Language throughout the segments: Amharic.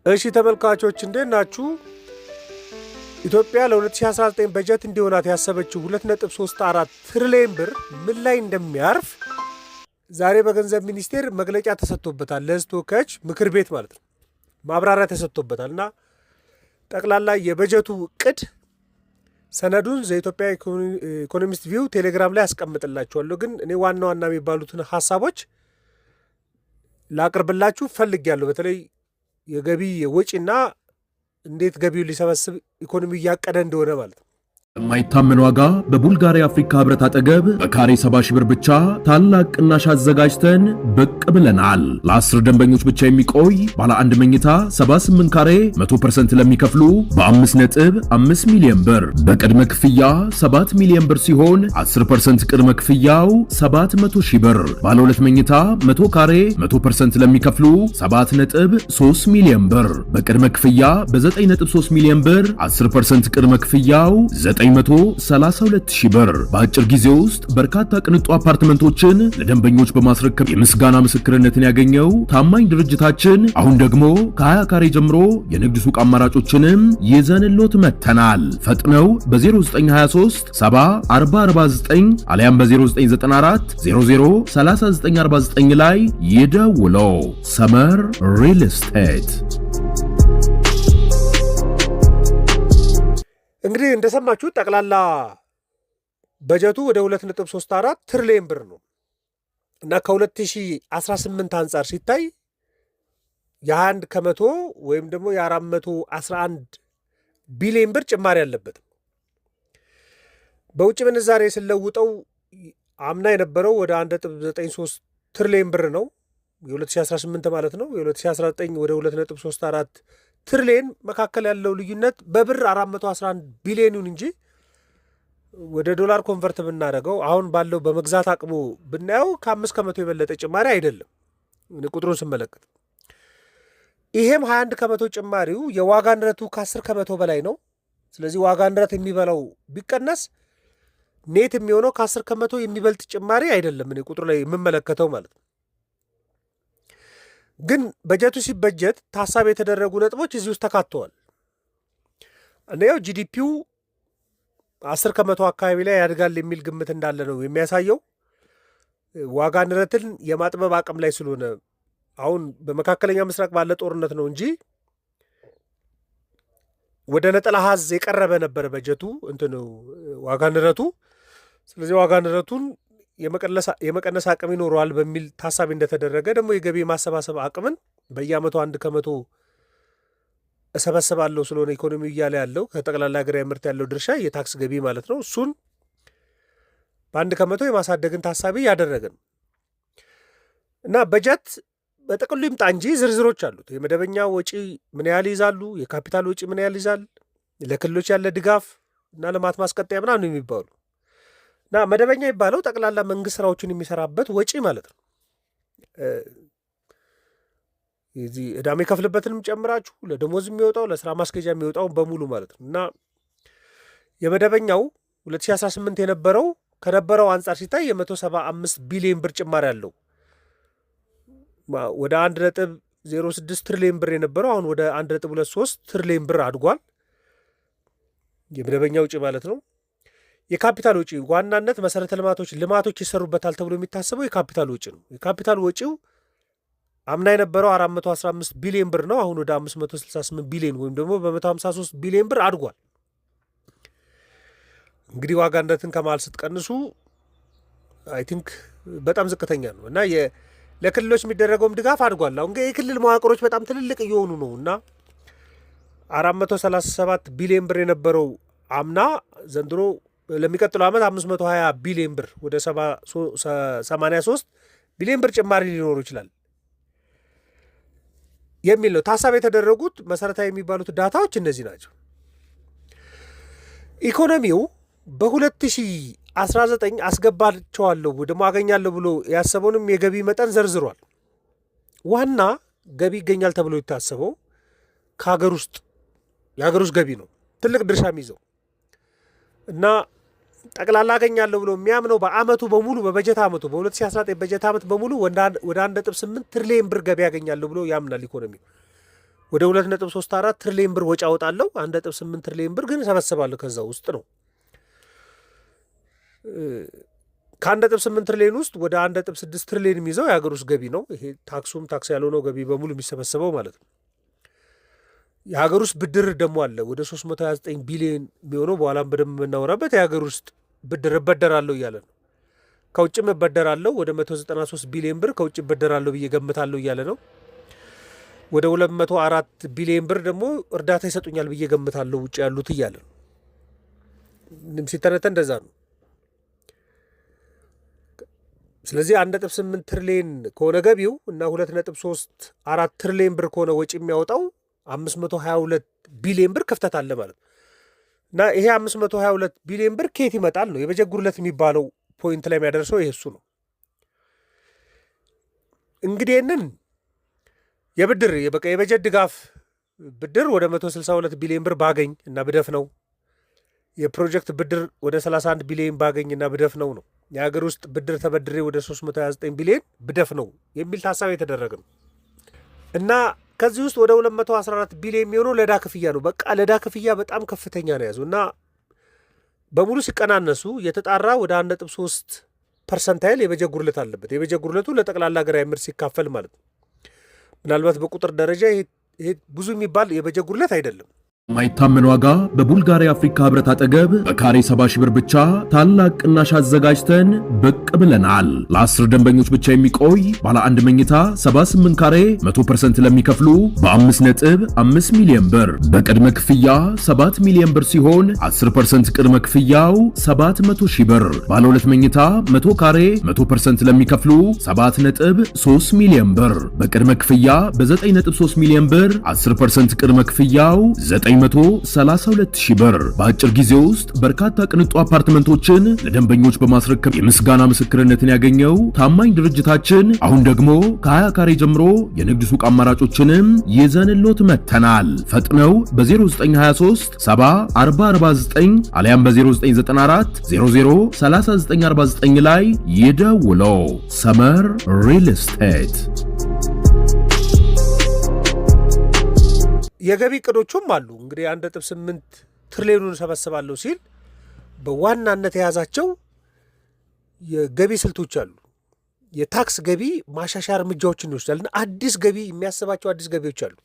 እሺ ተመልካቾች እንዴት ናችሁ? ኢትዮጵያ ለ2019 በጀት እንዲሆናት ያሰበችው 2.34 ትሪሊዮን ብር ምን ላይ እንደሚያርፍ ዛሬ በገንዘብ ሚኒስቴር መግለጫ ተሰጥቶበታል። ለሕዝብ ተወካዮች ምክር ቤት ማለት ነው ማብራሪያ ተሰጥቶበታልና ጠቅላላ የበጀቱ እቅድ ሰነዱን ዘኢትዮጵያ ኢኮኖሚስት ቪው ቴሌግራም ላይ አስቀምጥላችኋለሁ። ግን እኔ ዋና ዋና የሚባሉትን ሐሳቦች ላቅርብላችሁ ፈልጌያለሁ። በተለይ የገቢ የወጪና እንዴት ገቢውን ሊሰበስብ ኢኮኖሚ እያቀደ እንደሆነ ማለት ነው። የማይታመን ዋጋ በቡልጋሪያ አፍሪካ ህብረት አጠገብ በካሬ 70 ሺህ ብር ብቻ ታላቅ ቅናሽ አዘጋጅተን ብቅ ብለናል። ለ10 ደንበኞች ብቻ የሚቆይ ባለ አንድ መኝታ 78 ካሬ 100% ለሚከፍሉ በ5.5 ሚሊዮን ብር በቅድመ ክፍያ 7 ሚሊዮን ብር ሲሆን 10% ቅድመ ክፍያው 700 ሺህ ብር። ባለ 2 መኝታ 100 ካሬ 100% ለሚከፍሉ 7.3 ሚሊዮን ብር በቅድመ ክፍያ በ9.3 ሚሊዮን ብር 10% ቅድመ ክፍያው 932 ሺህ ብር። በአጭር ጊዜ ውስጥ በርካታ ቅንጡ አፓርትመንቶችን ለደንበኞች በማስረከብ የምስጋና ምስክርነትን ያገኘው ታማኝ ድርጅታችን አሁን ደግሞ ከ20 ካሬ ጀምሮ የንግድ ሱቅ አማራጮችንም ይዘንሎት መጥተናል። ፈጥነው በ0923 70 አሊያም በ0994 003949 ላይ ይደውለው። ሰመር ሪል ስቴት። እንግዲህ እንደሰማችሁ ጠቅላላ በጀቱ ወደ 2.34 ትሪሊዮን ብር ነው እና ከ2018 አንጻር ሲታይ የ21 ከመቶ ወይም ደግሞ የ411 ቢሊዮን ብር ጭማሪ አለበት። በውጭ ምንዛሬ ስለውጠው አምና የነበረው ወደ 1.93 ትሪሊዮን ብር ነው የ2018 ማለት ነው። የ2019 ወደ 2.34 ትሪሊዮን መካከል ያለው ልዩነት በብር 411 ቢሊዮኑን እንጂ ወደ ዶላር ኮንቨርት ብናደርገው አሁን ባለው በመግዛት አቅሙ ብናየው ከ5 ከመቶ የበለጠ ጭማሪ አይደለም ቁጥሩን ስመለከት። ይሄም 21 ከመቶ ጭማሪው የዋጋ ንረቱ ከ10 ከመቶ በላይ ነው። ስለዚህ ዋጋ ንረት የሚበላው ቢቀነስ ኔት የሚሆነው ከ10 ከመቶ የሚበልጥ ጭማሪ አይደለም እኔ ቁጥሩ ላይ የምመለከተው ማለት ነው። ግን በጀቱ ሲበጀት ታሳቢ የተደረጉ ነጥቦች እዚህ ውስጥ ተካተዋል። አንደኛው ጂዲፒው 10 ከመቶ አካባቢ ላይ ያድጋል የሚል ግምት እንዳለ ነው የሚያሳየው። ዋጋ ንረትን የማጥበብ አቅም ላይ ስለሆነ አሁን በመካከለኛ ምስራቅ ባለ ጦርነት ነው እንጂ ወደ ነጠላ ሀዝ የቀረበ ነበረ በጀቱ ዋጋ ንረቱ። ስለዚህ ዋጋ ንረቱን የመቀነስ አቅም ይኖረዋል በሚል ታሳቢ እንደተደረገ ደግሞ የገቢ ማሰባሰብ አቅምን በየዓመቱ 1 ከመቶ እሰበስባለሁ ስለሆነ ኢኮኖሚ እያለ ያለው ከጠቅላላ ሀገራዊ ምርት ያለው ድርሻ የታክስ ገቢ ማለት ነው። እሱን በ1 ከመቶ የማሳደግን ታሳቢ ያደረግን እና በጀት በጥቅሉ ይምጣ እንጂ ዝርዝሮች አሉት። የመደበኛ ወጪ ምን ያህል ይዛሉ፣ የካፒታል ወጪ ምን ያህል ይዛል፣ ለክልሎች ያለ ድጋፍ እና ልማት ማስቀጠያ ምናምን የሚባሉ እና መደበኛ የሚባለው ጠቅላላ መንግስት ስራዎችን የሚሰራበት ወጪ ማለት ነው። የዚህ ዕዳም የከፍልበትንም ጨምራችሁ ለደሞዝ የሚወጣው ለስራ ማስኬጃ የሚወጣው በሙሉ ማለት ነው። እና የመደበኛው 2018 የነበረው ከነበረው አንጻር ሲታይ የ175 ቢሊዮን ብር ጭማሪ አለው። ወደ 1.06 ትሪሊዮን ብር የነበረው አሁን ወደ 1.23 ትሪሊዮን ብር አድጓል። የመደበኛ ውጪ ማለት ነው። የካፒታል ወጪ ዋናነት መሰረተ ልማቶች ይሰሩበታል ተብሎ የሚታሰበው የካፒታል ወጪ ነው። የካፒታል ወጪው አምና የነበረው 415 ቢሊዮን ብር ነው። አሁን ወደ 568 ቢሊዮን ወይም ደግሞ በ153 ቢሊዮን ብር አድጓል። እንግዲህ ዋጋ ንረትን ከመሃል ስትቀንሱ አይ ቲንክ በጣም ዝቅተኛ ነው እና ለክልሎች የሚደረገውም ድጋፍ አድጓል። አሁን የክልል መዋቅሮች በጣም ትልልቅ እየሆኑ ነው እና 437 ቢሊዮን ብር የነበረው አምና ዘንድሮ ለሚቀጥለው ዓመት 520 ቢሊዮን ብር ወደ 83 ቢሊዮን ብር ጭማሪ ሊኖሩ ይችላል የሚል ነው። ታሳቢ የተደረጉት መሰረታዊ የሚባሉት ዳታዎች እነዚህ ናቸው። ኢኮኖሚው በ2019 አስገባቸዋለሁ ደግሞ አገኛለሁ ብሎ ያሰበውንም የገቢ መጠን ዘርዝሯል። ዋና ገቢ ይገኛል ተብሎ የታሰበው ከሀገር ውስጥ የሀገር ውስጥ ገቢ ነው ትልቅ ድርሻ የሚይዘው እና ጠቅላላ አገኛለሁ ብሎ የሚያምነው በአመቱ በሙሉ በበጀት አመቱ በ2019 በጀት አመት በሙሉ ወደ 1.8 ትሪሊዮን ብር ገቢ ያገኛለሁ ብሎ ያምናል ኢኮኖሚው። ወደ 2.34 ትሪሊየን ብር ወጪ አወጣለሁ። 1.8 ትሪሊየን ብር ግን እሰበስባለሁ ከዛ ውስጥ ነው። ከ1.8 ትሪሊየን ውስጥ ወደ 1.6 ትሪሊየን የሚይዘው የሀገር ውስጥ ገቢ ነው። ይሄ ታክሱም ታክስ ያልሆነው ገቢ በሙሉ የሚሰበሰበው ማለት ነው። የሀገር ውስጥ ብድር ደግሞ አለ ወደ 329 ቢሊዮን የሚሆነው በኋላም በደንብ የምናወራበት የሀገር ውስጥ ብድር እበደራለሁ እያለ ነው። ከውጭም እበደራለሁ ወደ 193 ቢሊዮን ብር ከውጭ እበደራለሁ ብዬ ገምታለሁ እያለ ነው። ወደ 204 ቢሊዮን ብር ደግሞ እርዳታ ይሰጡኛል ብዬ ገምታለሁ ውጭ ያሉት እያለ ነው። ሲተነተን እንደዛ ነው። ስለዚህ 1.8 ትሪሊየን ከሆነ ገቢው እና 2.34 ትሪሊየን ብር ከሆነ ወጪ የሚያወጣው 522 ቢሊዮን ብር ክፍተት አለ ማለት ነው። እና ይሄ 522 ቢሊዮን ብር ከየት ይመጣል ነው የበጀት ጉድለት የሚባለው ፖይንት ላይ የሚያደርሰው ይሄ እሱ ነው። እንግዲህ ይህንን የብድር የበጀት ድጋፍ ብድር ወደ 162 ቢሊዮን ብር ባገኝ እና ብደፍ ነው። የፕሮጀክት ብድር ወደ 31 ቢሊዮን ባገኝ እና ብደፍ ነው ነው የሀገር ውስጥ ብድር ተበድሬ ወደ 329 ቢሊዮን ብደፍ ነው የሚል ታሳቢ የተደረገ ነው። እና ከዚህ ውስጥ ወደ 214 ቢሊዮን የሚሆነው ለዕዳ ክፍያ ነው። በቃ ለዕዳ ክፍያ በጣም ከፍተኛ ነው ያዙ እና በሙሉ ሲቀናነሱ የተጣራ ወደ 1.3% የበጀት ጉድለት አለበት። የበጀት ጉድለቱ ለጠቅላላ ሀገራዊ ምርት ሲካፈል ማለት ነው። ምናልባት በቁጥር ደረጃ ይሄ ብዙ የሚባል የበጀት ጉድለት አይደለም። የማይታመን ዋጋ በቡልጋሪያ አፍሪካ ህብረት አጠገብ በካሬ 70 ሺህ ብር ብቻ ታላቅ ቅናሽ አዘጋጅተን ብቅ ብለናል። ለ10 ደንበኞች ብቻ የሚቆይ ባለ አንድ መኝታ 78 ካሬ 100% ለሚከፍሉ በ5.5 ሚሊዮን ብር በቅድመ ክፍያ 7 ሚሊዮን ብር ሲሆን 10% ቅድመ ክፍያው 700 ሺህ ብር። ባለ 2 መኝታ 100 ካሬ 100% ለሚከፍሉ 7.3 ሚሊዮን ብር በቅድመ ክፍያ በ9.3 ሚሊዮን ብር 10% ቅድመ ክፍያው 932 ሺህ ብር። በአጭር ጊዜ ውስጥ በርካታ ቅንጡ አፓርትመንቶችን ለደንበኞች በማስረከብ የምስጋና ምስክርነትን ያገኘው ታማኝ ድርጅታችን አሁን ደግሞ ከ20 ካሬ ጀምሮ የንግድ ሱቅ አማራጮችንም ይዘንሎት መጥተናል። ፈጥነው በ0923 70 አሊያም በ0994 003949 ላይ ይደውለው። ሰመር ሪል ስቴት። የገቢ እቅዶቹም አሉ። እንግዲህ 1.8 ትሪሊዮኑን ሰበስባለሁ ሲል በዋናነት የያዛቸው የገቢ ስልቶች አሉ። የታክስ ገቢ ማሻሻያ እርምጃዎችን ይወስዳል እና አዲስ ገቢ የሚያስባቸው አዲስ ገቢዎች አሉ።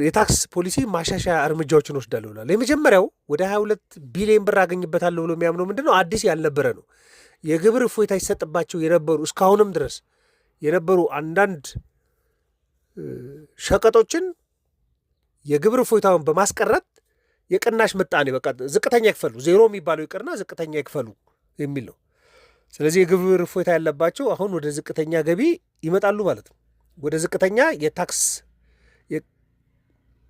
የታክስ ፖሊሲ ማሻሻያ እርምጃዎችን ወስዳለሁ ይላል። የመጀመሪያው ወደ 22 ቢሊዮን ብር አገኝበታለሁ ብሎ የሚያምነው ምንድን ነው? አዲስ ያልነበረ ነው። የግብር እፎይታ ይሰጥባቸው የነበሩ እስካሁንም ድረስ የነበሩ አንዳንድ ሸቀጦችን የግብር እፎይታውን በማስቀረት የቅናሽ ምጣኔ በቃ ዝቅተኛ ይክፈሉ፣ ዜሮ የሚባለው ይቅርና ዝቅተኛ ይክፈሉ የሚል ነው። ስለዚህ የግብር እፎይታ ያለባቸው አሁን ወደ ዝቅተኛ ገቢ ይመጣሉ ማለት ነው። ወደ ዝቅተኛ የታክስ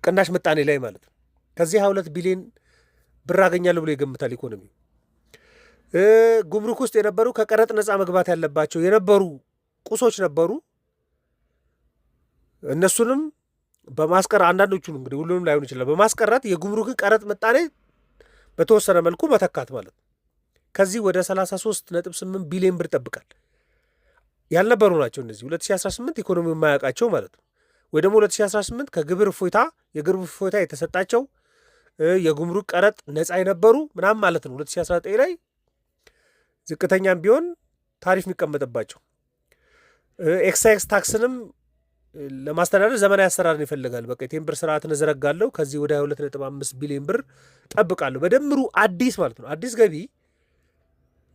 ቅናሽ ምጣኔ ላይ ማለት ነው። ከዚህ 22 ቢሊዮን ብር አገኛለሁ ብሎ ይገምታል ኢኮኖሚ። ጉምሩክ ውስጥ የነበሩ ከቀረጥ ነፃ መግባት ያለባቸው የነበሩ ቁሶች ነበሩ። እነሱንም በማስቀር አንዳንዶቹን እንግዲህ ሁሉንም ላይሆን ይችላል በማስቀረት የጉምሩክን ቀረጥ ምጣኔ በተወሰነ መልኩ መተካት ማለት ነው። ከዚህ ወደ 33.8 ቢሊዮን ብር ይጠብቃል። ያልነበሩ ናቸው እነዚህ 2018 ኢኮኖሚ የማያውቃቸው ማለት ነው። ወይ ደግሞ 2018 ከግብር እፎይታ የግብር እፎይታ የተሰጣቸው የጉምሩክ ቀረጥ ነፃ የነበሩ ምናምን ማለት ነው። 2019 ላይ ዝቅተኛም ቢሆን ታሪፍ የሚቀመጥባቸው ኤክሳይዝ ታክስንም ለማስተዳደር ዘመናዊ አሰራርን ይፈልጋል። በቃ የቴምብር ስርዓትን እዘረጋለሁ ከዚህ ወደ 22.5 ቢሊዮን ብር ጠብቃለሁ። በደምሩ አዲስ ማለት ነው። አዲስ ገቢ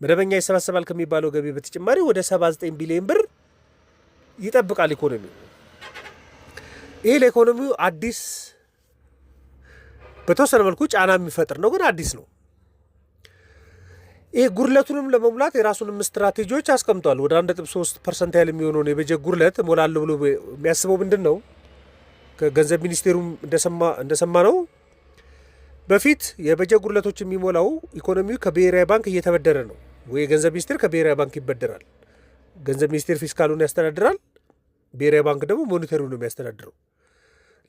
መደበኛ ይሰበሰባል ከሚባለው ገቢ በተጨማሪ ወደ 79 ቢሊዮን ብር ይጠብቃል ኢኮኖሚው። ይሄ ለኢኮኖሚው አዲስ በተወሰነ መልኩ ጫና የሚፈጥር ነው፣ ግን አዲስ ነው። ይሄ ጉድለቱንም ለመሙላት የራሱንም ስትራቴጂዎች አስቀምጧል። ወደ 1.3% ያህል የሚሆነውን የበጀት ጉድለት ሞላለሁ ብሎ የሚያስበው ምንድን ነው? ከገንዘብ ሚኒስቴሩም እንደሰማ ነው በፊት የበጀት ጉድለቶች የሚሞላው ኢኮኖሚው ከብሔራዊ ባንክ እየተበደረ ነው ወይ የገንዘብ ሚኒስቴር ከብሔራዊ ባንክ ይበደራል። ገንዘብ ሚኒስቴር ፊስካሉን ያስተዳድራል፣ ብሔራዊ ባንክ ደግሞ ሞኔተሪው ነው የሚያስተዳድረው።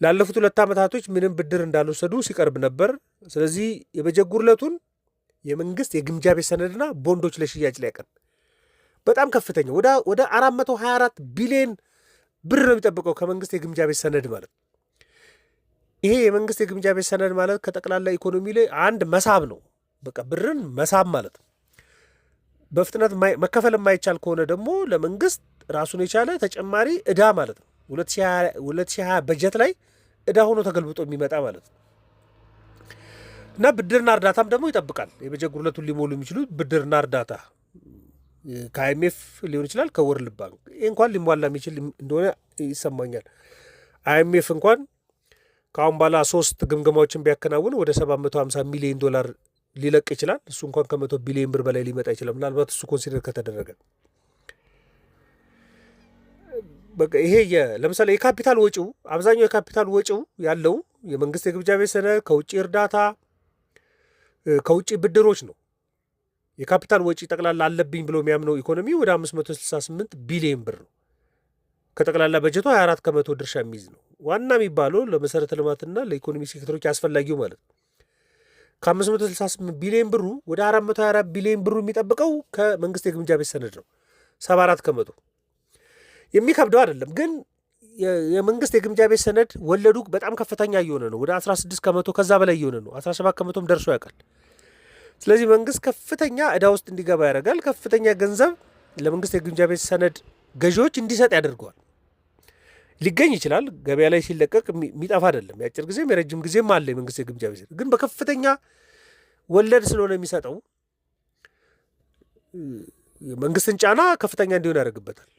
ላለፉት 2 ዓመታቶች ምንም ብድር እንዳልወሰዱ ሲቀርብ ነበር። ስለዚህ የበጀት ጉድለቱን የመንግስት የግምጃ ቤት ሰነድና ቦንዶች ለሽያጭ ላይ ያቀርብ በጣም ከፍተኛ ወደ 424 ቢሊዮን ብር ነው የሚጠብቀው ከመንግስት የግምጃ ቤት ሰነድ ማለት። ይሄ የመንግስት የግምጃ ቤት ሰነድ ማለት ከጠቅላላ ኢኮኖሚ ላይ አንድ መሳብ ነው። በቃ ብርን መሳብ ማለት ነው። በፍጥነት መከፈል የማይቻል ከሆነ ደግሞ ለመንግስት ራሱን የቻለ ተጨማሪ ዕዳ ማለት ነው። 2020 በጀት ላይ ዕዳ ሆኖ ተገልብጦ የሚመጣ ማለት ነው። እና ብድርና እርዳታም ደግሞ ይጠብቃል። የበጀት ጉድለቱን ሊሞሉ የሚችሉ ብድርና እርዳታ ከአይኤምኤፍ ሊሆን ይችላል፣ ከወርልድ ባንክ። ይህ እንኳን ሊሟላ የሚችል እንደሆነ ይሰማኛል። አይኤምኤፍ እንኳን ከአሁን በኋላ 3 ግምገማዎችን ቢያከናውን ወደ $750 ሚሊዮን ሊለቅ ይችላል። እሱ እንኳን ከ100 ቢሊዮን ብር በላይ ሊመጣ ይችላል። ምናልባት እሱ ኮንሲደር ከተደረገ በቃ ይሄ ለምሳሌ የካፒታል ወጪው አብዛኛው የካፒታል ወጪው ያለው የመንግስት የግምጃ ቤት ሰነድ ከውጭ እርዳታ ከውጭ ብድሮች ነው። የካፒታል ወጪ ጠቅላላ አለብኝ ብሎ የሚያምነው ኢኮኖሚ ወደ 568 ቢሊዮን ብር ነው። ከጠቅላላ በጀቱ 24 ከመቶ ድርሻ የሚይዝ ነው። ዋና የሚባለው ለመሰረተ ልማትና ለኢኮኖሚ ሴክተሮች አስፈላጊው ማለት ነው። ከ568 ቢሊዮን ብሩ ወደ 424 ቢሊዮን ብሩ የሚጠብቀው ከመንግስት የግምጃ ቤት ሰነድ ነው። 74 ከመቶ የሚከብደው አይደለም። ግን የመንግስት የግምጃ ቤት ሰነድ ወለዱ በጣም ከፍተኛ እየሆነ ነው። ወደ 16 ከመቶ ከዛ በላይ እየሆነ ነው። 17 ከመቶም ደርሶ ያውቃል። ስለዚህ መንግስት ከፍተኛ ዕዳ ውስጥ እንዲገባ ያደርጋል። ከፍተኛ ገንዘብ ለመንግስት የግምጃ ቤት ሰነድ ገዢዎች እንዲሰጥ ያደርገዋል። ሊገኝ ይችላል። ገበያ ላይ ሲለቀቅ የሚጠፋ አይደለም። የአጭር ጊዜም የረጅም ጊዜም አለ። የመንግስት የግምጃ ቤት ሰነድ ግን በከፍተኛ ወለድ ስለሆነ የሚሰጠው መንግስትን ጫና ከፍተኛ እንዲሆን ያደርግበታል።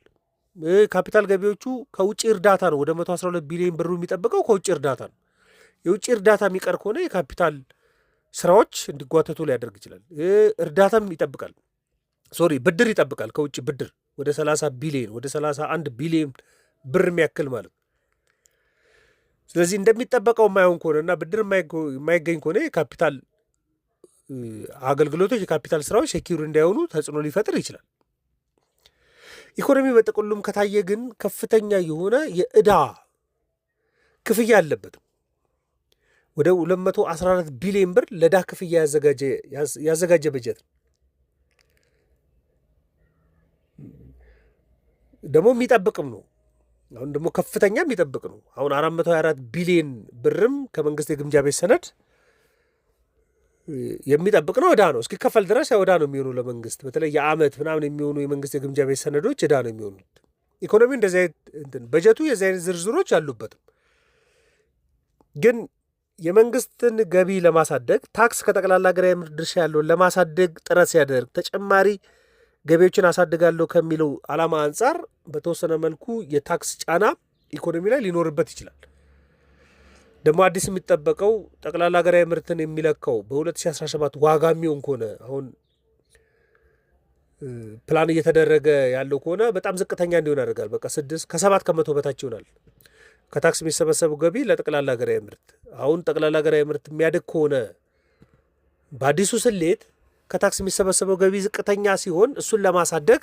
ካፒታል ገቢዎቹ ከውጭ እርዳታ ነው። ወደ 112 ቢሊዮን ብሩ የሚጠብቀው ከውጭ እርዳታ ነው። የውጭ እርዳታ የሚቀር ከሆነ የካፒታል ስራዎች እንዲጓተቱ ሊያደርግ ይችላል። እርዳታም ይጠብቃል። ብድር ይጠብቃል። ከውጭ ብድር ወደ 30 ቢሊዮን ወደ 31 ቢሊዮን ብር የሚያክል ማለት ነው። ስለዚህ እንደሚጠበቀው የማይሆን ከሆነና ብድር የማይገኝ ከሆነ የካፒታል አገልግሎቶች የካፒታል ስራዎች ሴኪዩር እንዳይሆኑ ተጽዕኖ ሊፈጥር ይችላል። ኢኮኖሚ በጥቅሉም ከታየ ግን ከፍተኛ የሆነ የዕዳ ክፍያ አለበትም። ወደ 214 ቢሊዮን ብር ለዕዳ ክፍያ ያዘጋጀ በጀት ነው። ደግሞ የሚጠብቅም ነው። አሁን ደግሞ ከፍተኛ የሚጠብቅ ነው። አሁን 424 ቢሊዮን ብርም ከመንግስት የግምጃ ቤት ሰነድ የሚጠብቅ ነው። ዕዳ ነው እስኪከፈል ድረስ ያው ዕዳ ነው የሚሆኑ ለመንግስት። በተለይ የዓመት ምናምን የሚሆኑ የመንግስት የግምጃ ቤት ሰነዶች ዕዳ ነው የሚሆኑት። ኢኮኖሚ እንደዚህ አይነት በጀቱ የዚህ አይነት ዝርዝሮች አሉበትም። ግን የመንግስትን ገቢ ለማሳደግ ታክስ ከጠቅላላ ሀገራዊ ምርት ድርሻ ያለውን ለማሳደግ ጥረት ሲያደርግ ተጨማሪ ገቢዎችን አሳድጋለሁ ከሚለው ዓላማ አንጻር በተወሰነ መልኩ የታክስ ጫና ኢኮኖሚ ላይ ሊኖርበት ይችላል። ደግሞ አዲስ የሚጠበቀው ጠቅላላ ሀገራዊ ምርትን የሚለካው በ2017 ዋጋ የሚሆን ከሆነ አሁን ፕላን እየተደረገ ያለው ከሆነ በጣም ዝቅተኛ እንዲሆን ያደርጋል። በቃ 7 ከመቶ በታች ይሆናል ከታክስ የሚሰበሰቡ ገቢ ለጠቅላላ ሀገራዊ ምርት። አሁን ጠቅላላ ሀገራዊ ምርት የሚያድግ ከሆነ በአዲሱ ስሌት ከታክስ የሚሰበሰበው ገቢ ዝቅተኛ ሲሆን እሱን ለማሳደግ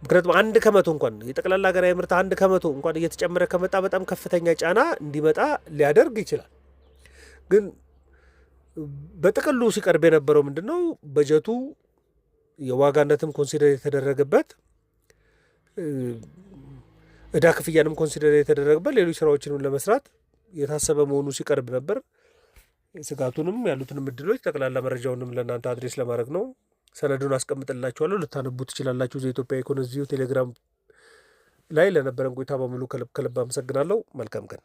ምክንያቱም 1 ከመቶ እንኳን የጠቅላላ ሀገራዊ ምርት 1 ከመቶ እንኳን እየተጨመረ ከመጣ በጣም ከፍተኛ ጫና እንዲመጣ ሊያደርግ ይችላል። ግን በጥቅሉ ሲቀርብ የነበረው ምንድን ነው? በጀቱ የዋጋነትም ኮንሲደር የተደረገበት ዕዳ ክፍያንም ኮንሲደር የተደረገበት ሌሎች ስራዎችንም ለመስራት የታሰበ መሆኑ ሲቀርብ ነበር። ስጋቱንም ያሉትንም እድሎች ጠቅላላ መረጃውንም ለእናንተ አድሬስ ለማድረግ ነው። ሰነዱን አስቀምጥላችኋለሁ፣ ልታነቡ ትችላላችሁ። ዘኢትዮጵያ ኢኮኖሚስት ቴሌግራም ላይ ለነበረን ቆይታ በሙሉ ከልብ አመሰግናለሁ። መልካም ቀን።